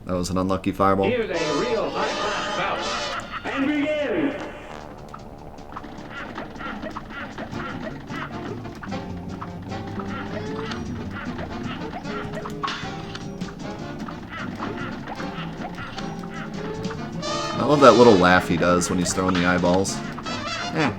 That was an unlucky fireball. Here's a real high-class bout. And begin! I love that little laugh he does when he's throwing the eyeballs. Yeah.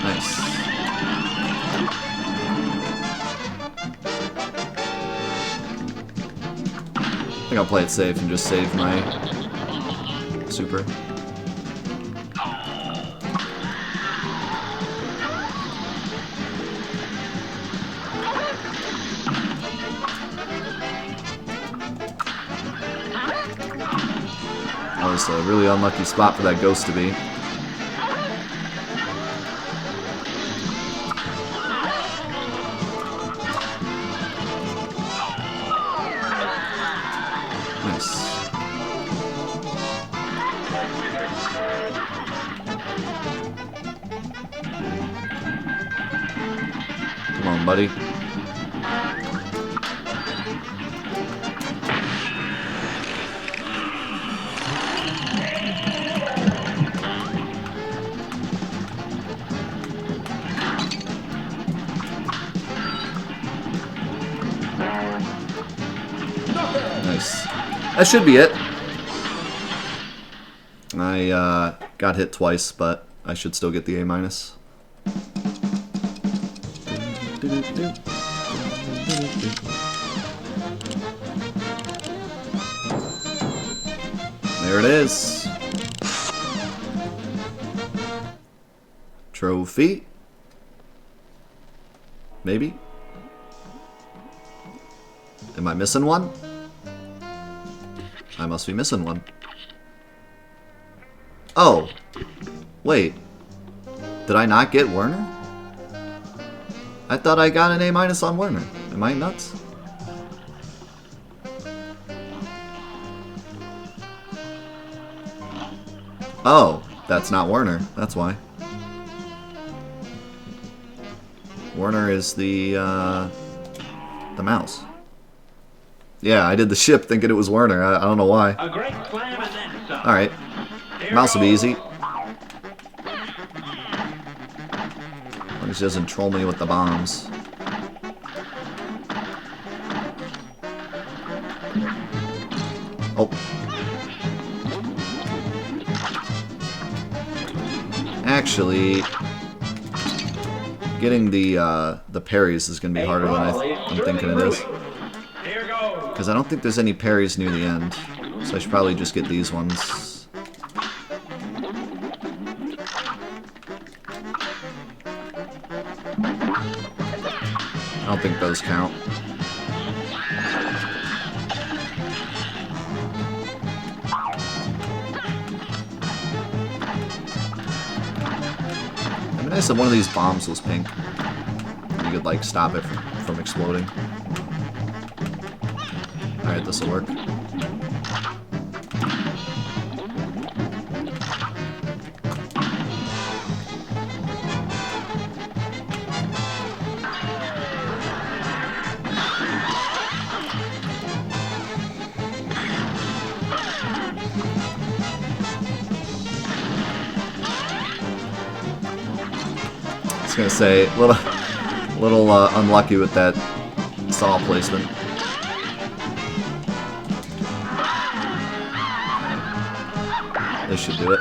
Nice. I think I'll play it safe and just save my super. That was a really unlucky spot for that ghost to be. Nice. Come on, buddy. Nice. That should be it. I got hit twice, but I should still get the A-. There it is. Trophy. Maybe. Am I missing one? I must be missing one. Oh. Wait. Did I not get Werner? I thought I got an A- on Werner. Am I nuts? Oh, that's not Werner. That's why. Werner is the mouse. Yeah, I did the ship thinking it was Werner. I don't know why. A great slam and then some. Alright. Mouse will be easy. As long as he doesn't troll me with the bombs. Oh. Actually, getting the parries is going to be harder than I'm thinking it is. Because I don't think there's any parries near the end. So I should probably just get these ones. I don't think those count. It'd be nice if one of these bombs was pink. You could, like, stop it from exploding. Alright, this'll work. I was gonna say, little unlucky with that saw placement. This should do it.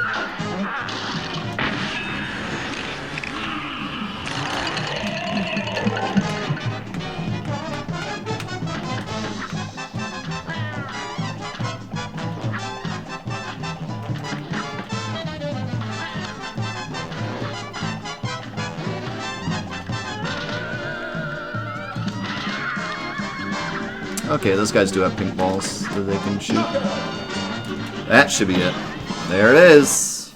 Okay, those guys do have pink balls that they can shoot. That should be it. There it is.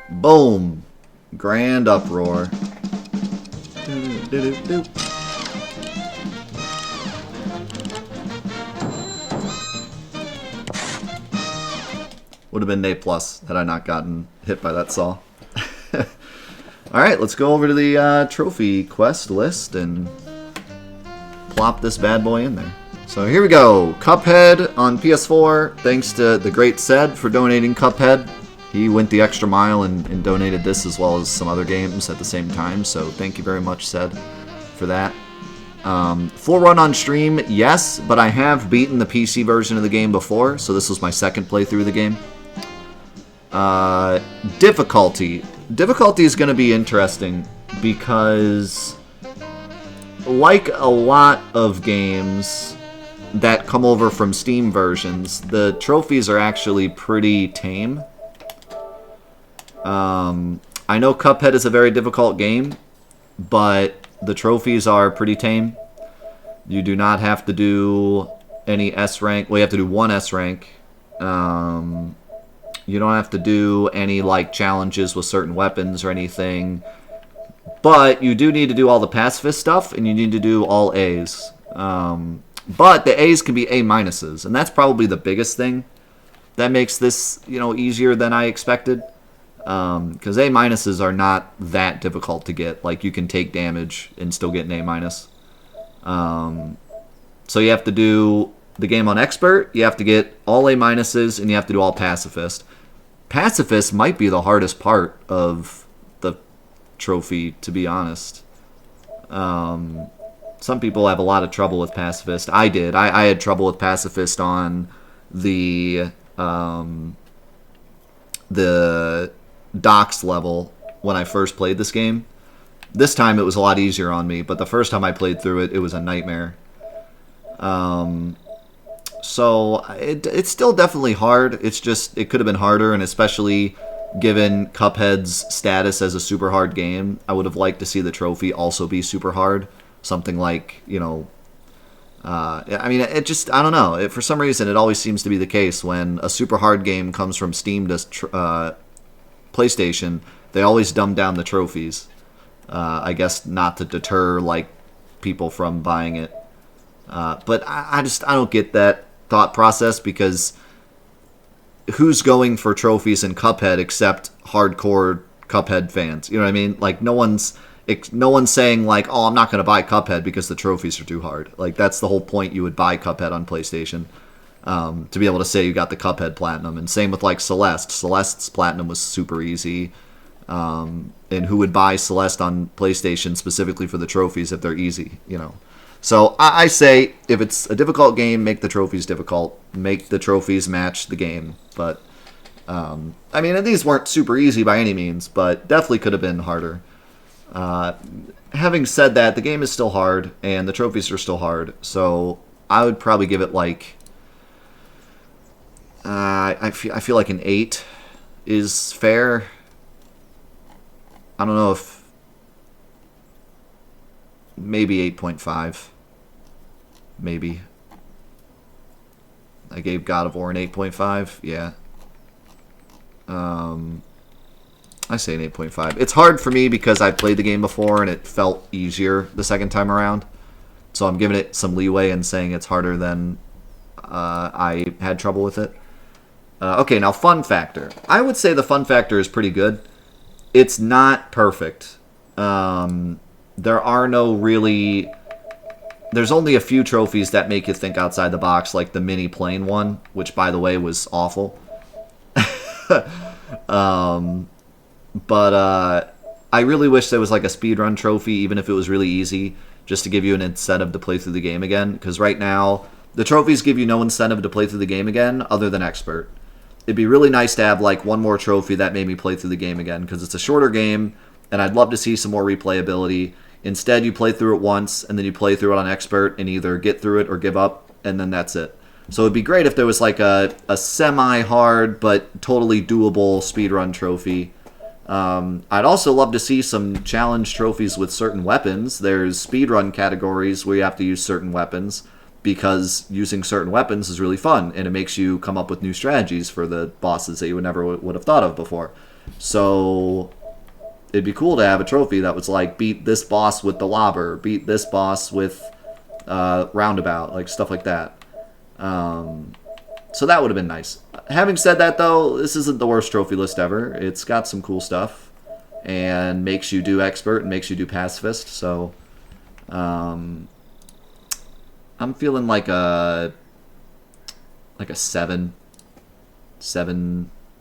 Boom. Grand uproar. Would have been an A+ had I not gotten hit by that saw. Alright, let's go over to the trophy quest list and plop this bad boy in there. So here we go. Cuphead on PS4. Thanks to the great Ced for donating Cuphead. He went the extra mile and donated this as well as some other games at the same time. So thank you very much, Ced, for that. Full run on stream, yes, but I have beaten the PC version of the game before, so this was my second playthrough of the game. Difficulty. Difficulty is going to be interesting because, like a lot of games that come over from Steam versions, the trophies are actually pretty tame. I know Cuphead is a very difficult game, but the trophies are pretty tame. You do not have to do any S rank. Well, you have to do one S rank. You don't have to do any like challenges with certain weapons or anything. But you do need to do all the pacifist stuff, and you need to do all A's. But the A's can be A-, and that's probably the biggest thing that makes this, easier than I expected. Because A- are not that difficult to get. Like, you can take damage and still get an A-. So you have to do the game on Expert, you have to get all A-, and you have to do all Pacifist. Pacifist might be the hardest part of the trophy, to be honest. Some people have a lot of trouble with Pacifist. I did. I had trouble with Pacifist on the docks level when I first played this game. This time it was a lot easier on me, but the first time I played through it, it was a nightmare. So it's still definitely hard. It's just, it could have been harder, and especially given Cuphead's status as a super hard game, I would have liked to see the trophy also be super hard. Something like, I mean, it just, I don't know. For some reason, it always seems to be the case when a super hard game comes from Steam to PlayStation, they always dumb down the trophies. I guess not to deter, like, people from buying it. But I don't get that thought process, because who's going for trophies in Cuphead except hardcore Cuphead fans? You know what I mean? Like, no one's saying, like, oh, I'm not going to buy Cuphead because the trophies are too hard. Like, that's the whole point you would buy Cuphead on PlayStation. To be able to say you got the Cuphead Platinum. And same with, like, Celeste. Celeste's Platinum was super easy. And who would buy Celeste on PlayStation specifically for the trophies if they're easy, So I say, if it's a difficult game, make the trophies difficult. Make the trophies match the game. But, I mean, these weren't super easy by any means, but definitely could have been harder. Having said that, the game is still hard, and the trophies are still hard. So I would probably give it, like, I feel like an 8 is fair. I don't know if... maybe 8.5. Maybe. I gave God of War an 8.5. Yeah. I say an 8.5. It's hard for me because I've played the game before and it felt easier the second time around. So I'm giving it some leeway and saying it's harder than I had trouble with it. Okay, now fun factor. I would say the fun factor is pretty good. It's not perfect. There are no really... There's only a few trophies that make you think outside the box, like the mini plane one, which, by the way, was awful. But I really wish there was like a speedrun trophy, even if it was really easy, just to give you an incentive to play through the game again. Because right now, the trophies give you no incentive to play through the game again, other than Expert. It'd be really nice to have like one more trophy that made me play through the game again, because it's a shorter game, and I'd love to see some more replayability. Instead, you play through it once, and then you play through it on Expert, and either get through it or give up, and then that's it. So it'd be great if there was like a semi-hard but totally doable speedrun trophy I'd also love to see some challenge trophies with certain weapons. There's speedrun categories where you have to use certain weapons because using certain weapons is really fun and it makes you come up with new strategies for the bosses that you would never would have thought of before. So it'd be cool to have a trophy that was like beat this boss with the lobber, beat this boss with roundabout, like stuff like that. So that would have been nice. Having said that, though, this isn't the worst trophy list ever. It's got some cool stuff and makes you do expert and makes you do pacifist. So I'm feeling like a 7.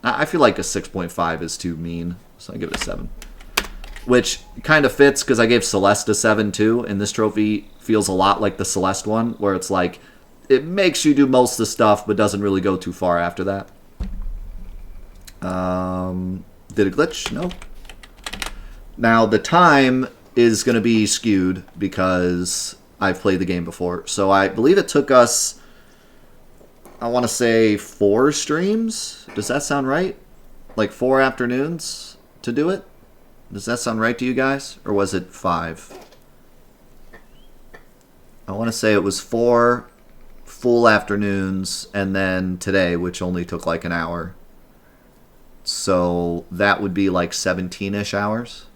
I feel like a 6.5 is too mean, so I give it a 7. Which kind of fits because I gave Celeste a 7 too, and this trophy feels a lot like the Celeste one, where it's like it makes you do most of the stuff, but doesn't really go too far after that. Did it glitch? No. Now, the time is going to be skewed because I've played the game before. So I believe it took us, I want to say 4 streams. Does that sound right? Like 4 afternoons to do it? Does that sound right to you guys? Or was it 5? I want to say it was 4 full afternoons and then today, which only took like an hour. So that would be like 17-ish hours.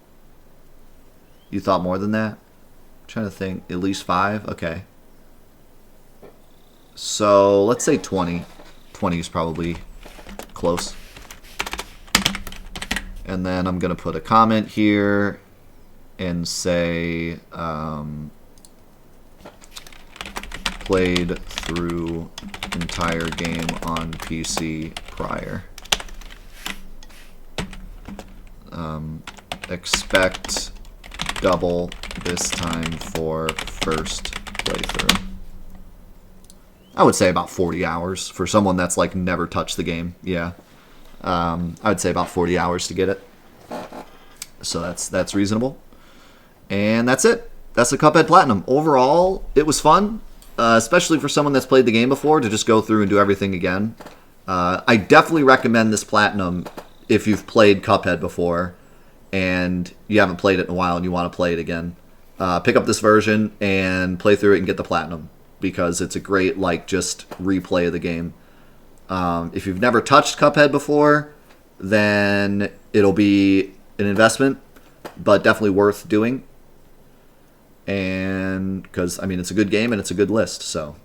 You thought more than that? I'm trying to think. At least 5? Okay. So let's say 20. 20 is probably close. And then I'm going to put a comment here and say played through entire game on PC prior. Expect double this time for first playthrough. I would say about 40 hours for someone that's like never touched the game. Yeah. I would say about 40 hours to get it. So that's reasonable. And that's it. That's the Cuphead Platinum. Overall, it was fun, especially for someone that's played the game before, to just go through and do everything again. I definitely recommend this Platinum if you've played Cuphead before and you haven't played it in a while and you want to play it again. Pick up this version and play through it and get the Platinum because it's a great, like, just replay of the game. If you've never touched Cuphead before, then it'll be an investment, but definitely worth doing. And because, I mean, it's a good game and it's a good list. So,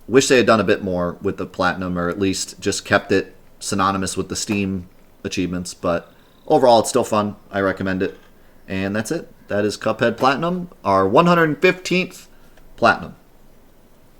wish they had done a bit more with the Platinum, or at least just kept it synonymous with the Steam achievements. But overall, it's still fun. I recommend it. And that's it. That is Cuphead Platinum, our 115th Platinum.